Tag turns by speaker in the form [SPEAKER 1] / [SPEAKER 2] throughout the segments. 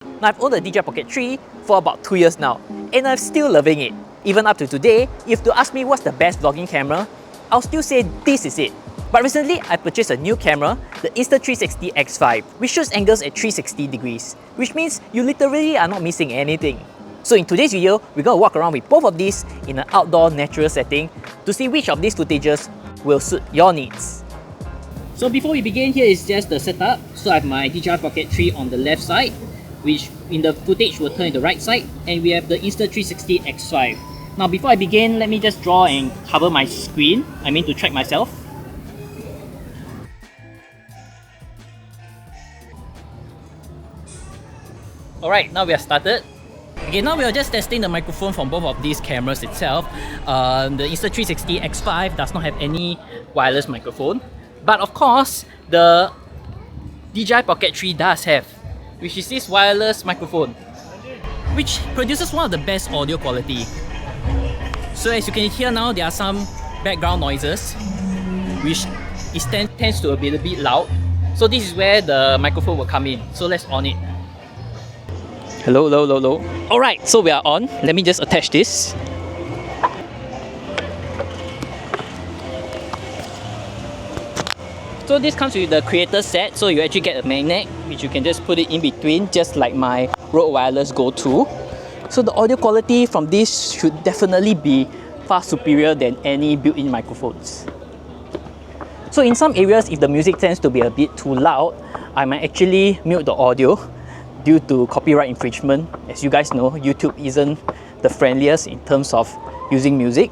[SPEAKER 1] Now, I've owned the DJI Pocket 3 for about 2 years now, and I'm still loving it. Even up to today, if you ask me what's the best vlogging camera, I'll still say this is it. But recently, I purchased a new camera, the Insta360 X5, which shoots angles at 360 degrees, which means you literally are not missing anything. So in today's video, we're going to walk around with both of these in an outdoor natural setting to see which of these footages will suit your needs. So before we begin, here is just the setup. So I have my DJI Pocket 3 on the left side, which in the footage will turn to the right side, and we have the Insta360 X5. Now before I begin, let me just draw and cover my screen, to track myself. Alright, now we are started. Okay, now we are just testing the microphone from both of these cameras itself. The Insta360 X5 does not have any wireless microphone, but of course, the DJI Pocket 3 does have, which is this wireless microphone, which produces one of the best audio quality. So as you can hear now, there are some background noises, which tends to be a bit loud. So this is where the microphone will come in. So let's on it. Hello, hello, hello, hello. Alright, so we are on. Let me just attach this. So this comes with the creator set, so you actually get a magnet which you can just put it in between, just like my Rode Wireless Go 2. So the audio quality from this should definitely be far superior than any built-in microphones. So in some areas, if the music tends to be a bit too loud, I might actually mute the audio due to copyright infringement. As you guys know, YouTube isn't the friendliest in terms of using music.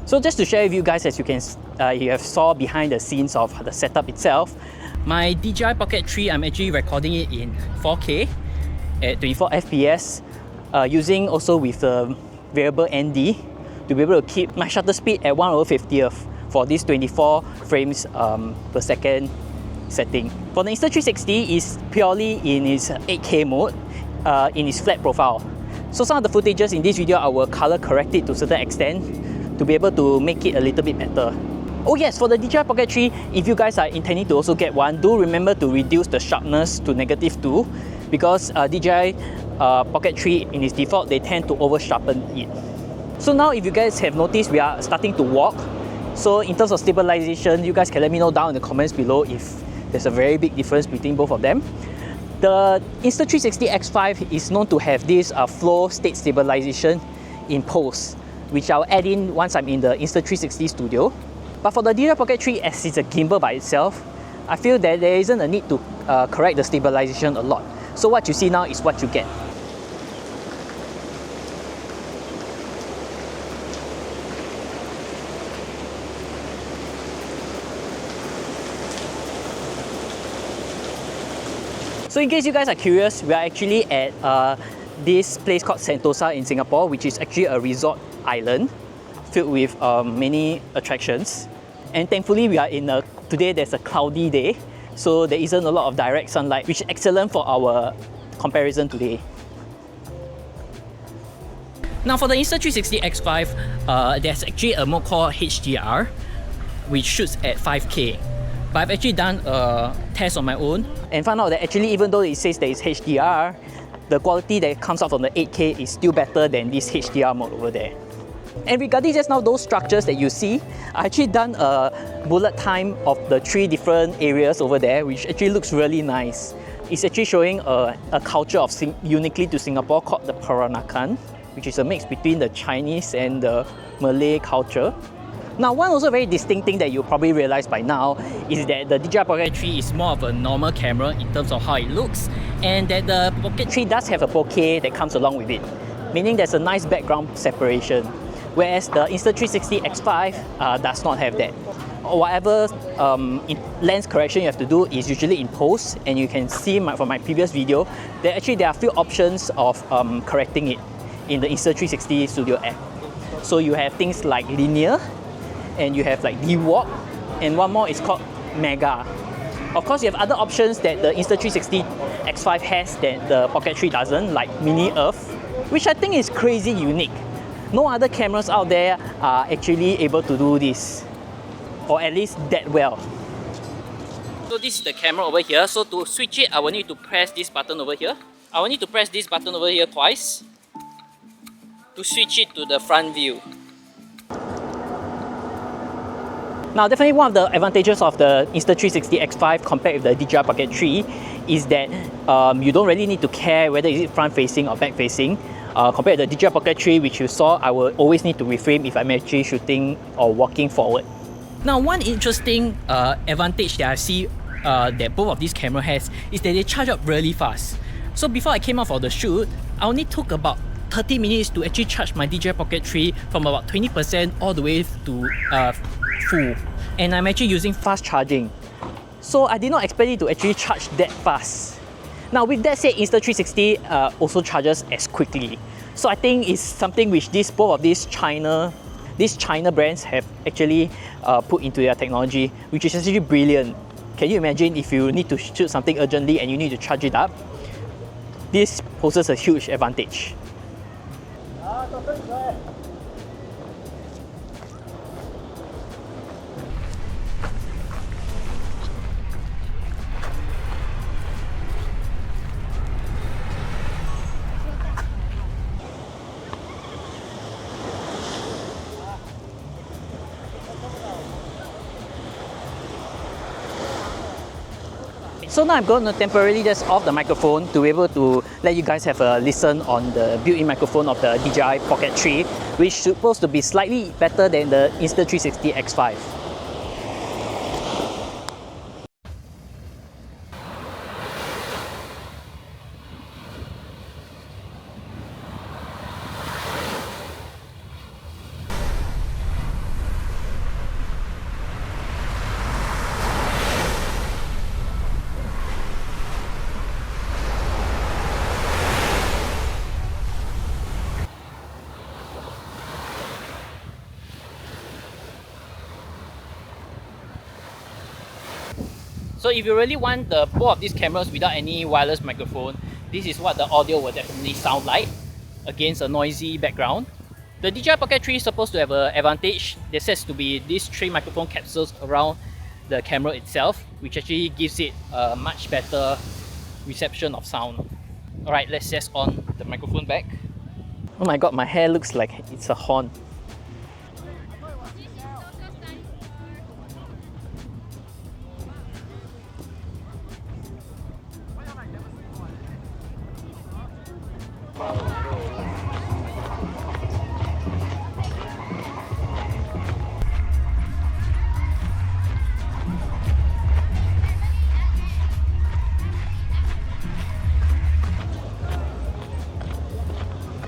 [SPEAKER 1] So just to share with you guys, as you have saw behind the scenes of the setup itself, my DJI Pocket 3, I'm actually recording it in 4K at 24 FPS, using also with the variable ND to be able to keep my shutter speed at 1/50th for this 24 frames per second setting. For the Insta360 is purely in its 8K mode, in its flat profile. So some of the footages in this video, I will color correct it to a certain extent to be able to make it a little bit better. Oh yes, for the DJI Pocket 3, if you guys are intending to also get one, do remember to reduce the sharpness to -2, because DJI Pocket 3 in its default, they tend to over sharpen it. So now if you guys have noticed, we are starting to walk. So in terms of stabilization, you guys can let me know down in the comments below if there's a very big difference between both of them. The Insta360 X5 is known to have this flow state stabilization in post, which I'll add in once I'm in the Insta360 studio. But for the DJI Pocket 3, as it's a gimbal by itself, I feel that there isn't a need to correct the stabilization a lot. So what you see now is what you get. So in case you guys are curious, we are actually at this place called Sentosa in Singapore, which is actually a resort island filled with many attractions. And thankfully we are today there's a cloudy day, so there isn't a lot of direct sunlight, which is excellent for our comparison today. Now for the Insta360 X5, there's actually a mode called HDR, which shoots at 5K. But I've actually done a test on my own and found out that actually, even though it says that it's HDR, the quality that comes out from the 8K is still better than this HDR mode over there. And regarding just now those structures that you see, I actually done a bullet time of the 3 different areas over there, which actually looks really nice. It's actually showing a culture of uniquely to Singapore called the Peranakan, which is a mix between the Chinese and the Malay culture. Now, one also very distinct thing that you'll probably realize by now is that the DJI Pocket 3 is more of a normal camera in terms of how it looks, and that the Pocket 3 does have a bokeh that comes along with it, meaning there's a nice background separation, whereas the Insta360 X5 does not have that. Whatever lens correction you have to do is usually in post, and you can see from my previous video that actually there are a few options of correcting it. in the Insta360 Studio app. So you have things like linear, and you have like D-Walk, and one more is called Mega. Of course, you have other options that the Insta360 X5 has that the Pocket 3 doesn't, like Mini Earth, which I think is crazy unique. No other cameras out there are actually able to do this, or at least that well. So this is the camera over here. So to switch it, I will need to press this button over here. I will need to press this button over here twice to switch it to the front view. Now, definitely one of the advantages of the Insta360 X5 compared with the DJI Pocket 3 is that you don't really need to care whether is it front facing or back facing. Compared to the DJI Pocket 3, which you saw, I will always need to reframe if I'm actually shooting or walking forward. Now, one interesting advantage that I see that both of these cameras has is that they charge up really fast. So before I came out for the shoot, I only took about 30 minutes to actually charge my DJI Pocket 3 from about 20% all the way to full. And I'm actually using fast charging. So I did not expect it to actually charge that fast. Now with that said, Insta360 also charges as quickly. So I think it's something which both of these China brands have actually put into their technology, which is actually brilliant. Can you imagine if you need to shoot something urgently and you need to charge it up? This poses a huge advantage. So now I'm going to temporarily just off the microphone to be able to let you guys have a listen on the built-in microphone of the DJI Pocket 3, which is supposed to be slightly better than the Insta360 X5. So if you really want both of these cameras without any wireless microphone, this is what the audio will definitely sound like against a noisy background. The DJI Pocket 3 is supposed to have an advantage. There says to be these 3 microphone capsules around the camera itself, which actually gives it a much better reception of sound. Alright, let's just on the microphone back. Oh my god, my hair looks like it's a horn.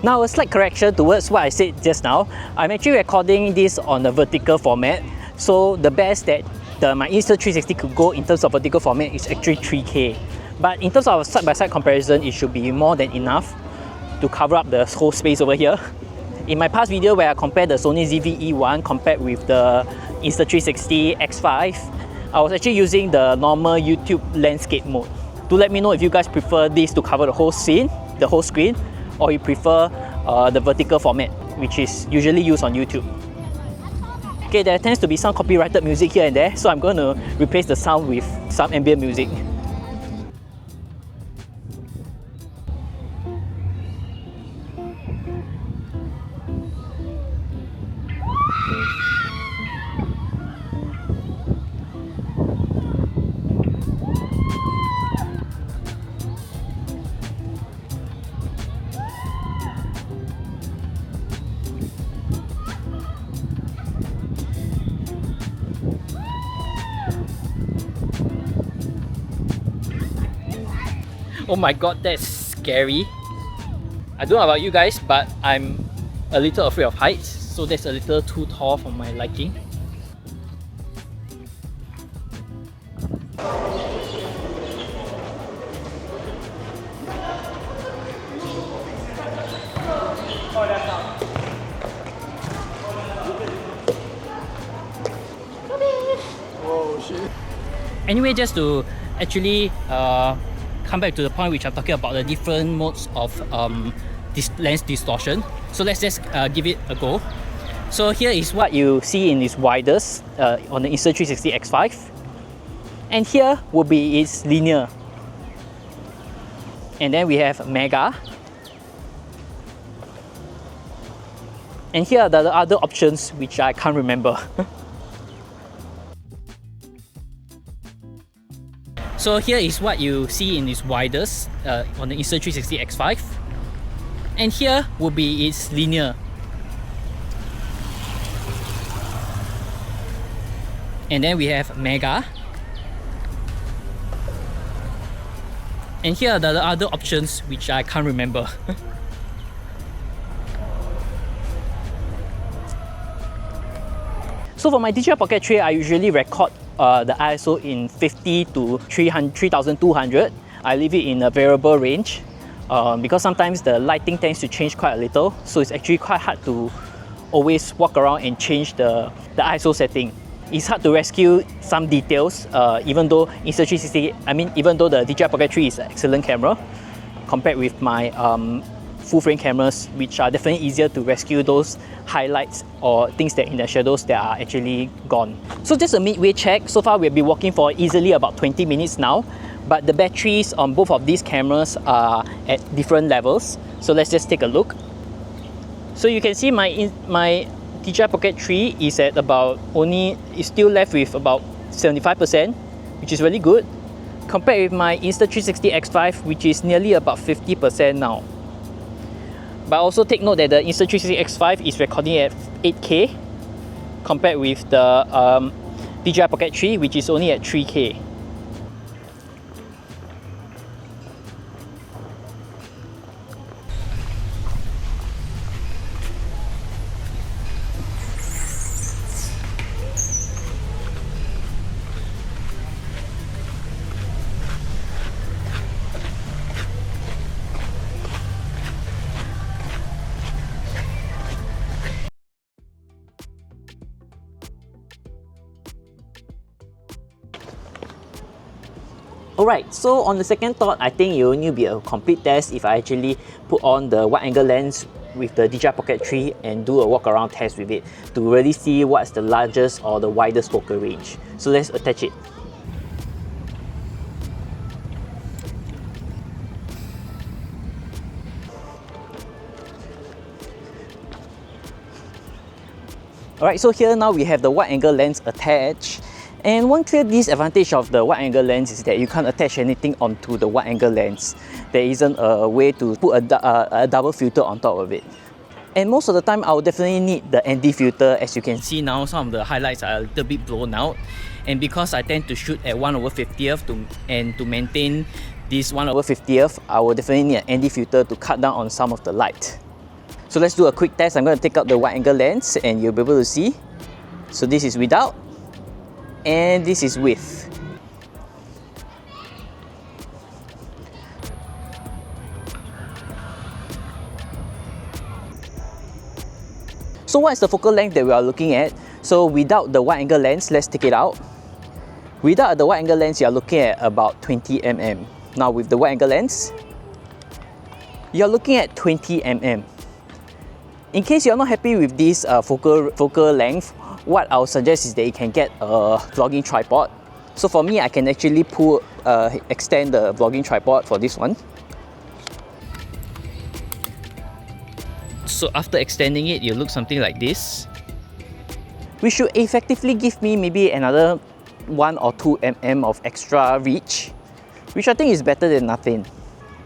[SPEAKER 1] Now, a slight correction towards what I said just now. I'm actually recording this on a vertical format. So the best that my Insta360 could go in terms of vertical format is actually 3K. But in terms of side-by-side comparison, it should be more than enough to cover up the whole space over here. In my past video where I compared the Sony ZV-E1 compared with the Insta360 X5, I was actually using the normal YouTube landscape mode. Do let me know if you guys prefer this to cover the whole scene, the whole screen, or you prefer the vertical format, which is usually used on YouTube. Okay, there tends to be some copyrighted music here and there, so I'm going to replace the sound with some ambient music. Oh my god, that's scary. I don't know about you guys, but I'm a little afraid of heights, so that's a little too tall for my liking. Anyway, just to actually come back to the point which I'm talking about, the different modes of this lens distortion. So let's just give it a go. So here is what you see in its widest on the Insta360 X5. And here will be its linear. And then we have mega. And here are the other options which I can't remember. So here is what you see in its widest on the Insta360 X5. And here will be its linear. And then we have mega. And here are the other options which I can't remember. So for my DJI Pocket 3, I usually record the ISO in 50 to 3200. I leave it in a variable range because sometimes the lighting tends to change quite a little, so it's actually quite hard to always walk around and change the ISO setting. It's hard to rescue some details, even though even though the DJI Pocket 3 is an excellent camera compared with my full frame cameras, which are definitely easier to rescue those highlights or things that in the shadows that are actually gone. So just a midway check. So far we've been walking for easily about 20 minutes now, but the batteries on both of these cameras are at different levels. So let's just take a look. So you can see my DJI Pocket 3 is at is still left with about 75%, which is really good, compared with my Insta360 X5, which is nearly about 50% now. But also take note that the Insta360 X5 is recording at 8K compared with the DJI Pocket 3, which is only at 3K. Alright, so on the second thought, I think it will only be a complete test if I actually put on the wide angle lens with the DJI Pocket 3 and do a walk around test with it to really see what's the largest or the widest focal range. So let's attach it. Alright, so here now we have the wide angle lens attached. And one clear disadvantage of the wide angle lens is that you can't attach anything onto the wide angle lens. There isn't a way to put a double filter on top of it. And most of the time, I will definitely need the ND filter. As you can see now, some of the highlights are a little bit blown out. And because I tend to shoot at 1/50th and to maintain this 1/50th, I will definitely need an ND filter to cut down on some of the light. So let's do a quick test. I'm going to take out the wide angle lens and you'll be able to see. So this is without. And this is with. So what is the focal length that we are looking at? So without the wide angle lens, let's take it out. Without the wide angle lens, you are looking at about 20 mm. Now with the wide angle lens, you are looking at 20 mm. In case you are not happy with this focal length, what I would suggest is that you can get a vlogging tripod. So for me, I can actually extend the vlogging tripod for this one. So after extending it, you look something like this. Which should effectively give me maybe another 1 or 2 mm of extra reach, which I think is better than nothing.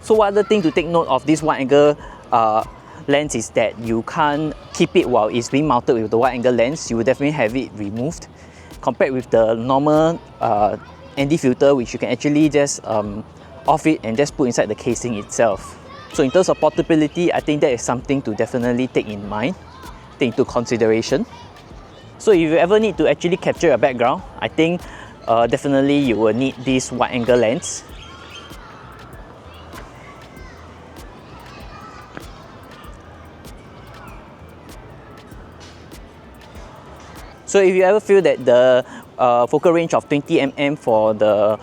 [SPEAKER 1] So one other thing to take note of this wide angle lens is that you can't keep it while it's being mounted with the wide angle lens. You will definitely have it removed compared with the normal ND filter, which you can actually just off it and just put inside the casing itself. So in terms of portability, I think that is something to definitely take in mind, take into consideration. So if you ever need to actually capture a background, I think definitely you will need this wide angle lens. So if you ever feel that the focal range of 20mm for the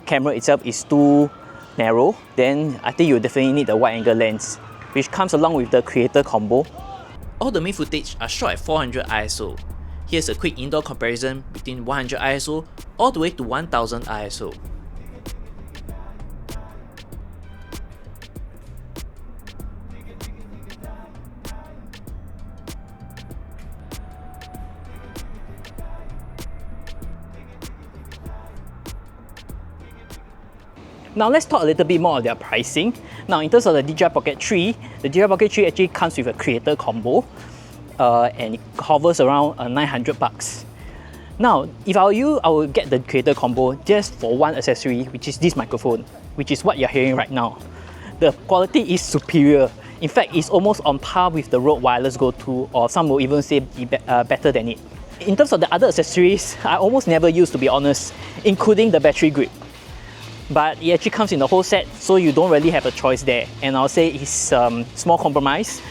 [SPEAKER 1] camera itself is too narrow, then I think you definitely need a wide angle lens, which comes along with the creator combo. All the main footage are shot at 400 ISO. Here's a quick indoor comparison between 100 ISO all the way to 1000 ISO. Now let's talk a little bit more of their pricing. Now in terms of the DJI Pocket 3, the DJI Pocket 3 actually comes with a creator combo and it hovers around 900 bucks. Now, if I were you, I would get the creator combo just for one accessory, which is this microphone, which is what you're hearing right now. The quality is superior. In fact, it's almost on par with the Rode Wireless Go 2, or some will even say better than it. In terms of the other accessories, I almost never use, to be honest, including the battery grip. But it actually comes in the whole set, so you don't really have a choice there. And I'll say it's small compromise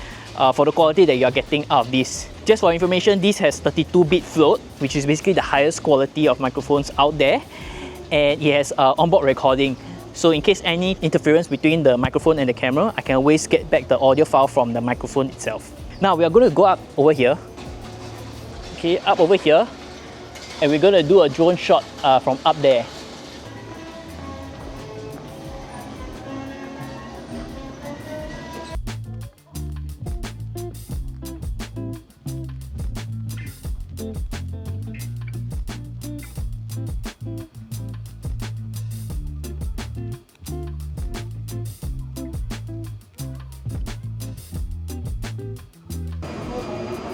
[SPEAKER 1] for the quality that you're getting out of this. Just for information, this has 32-bit float, which is basically the highest quality of microphones out there. And it has onboard recording. So in case any interference between the microphone and the camera, I can always get back the audio file from the microphone itself. Now we are going to go up over here. Okay, up over here. And we're going to do a drone shot from up there.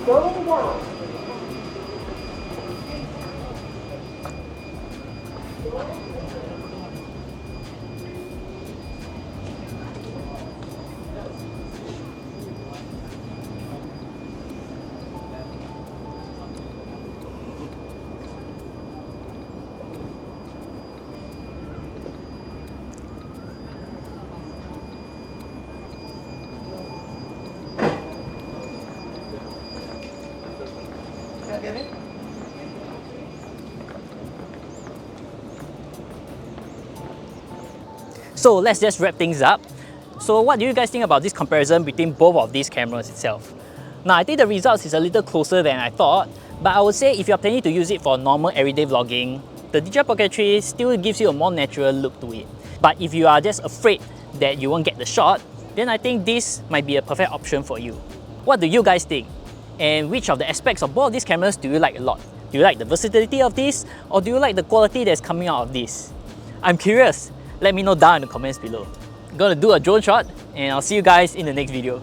[SPEAKER 2] Going down.
[SPEAKER 1] So let's just wrap things up. So what do you guys think about this comparison between both of these cameras itself? Now I think the results is a little closer than I thought, but I would say if you're planning to use it for normal everyday vlogging, the DJI Pocket 3 still gives you a more natural look to it. But if you are just afraid that you won't get the shot, then I think this might be a perfect option for you. What do you guys think? And which of the aspects of both of these cameras do you like a lot? Do you like the versatility of this, or do you like the quality that's coming out of this? I'm curious. Let me know down in the comments below. I'm gonna do a drone shot, and I'll see you guys in the next video.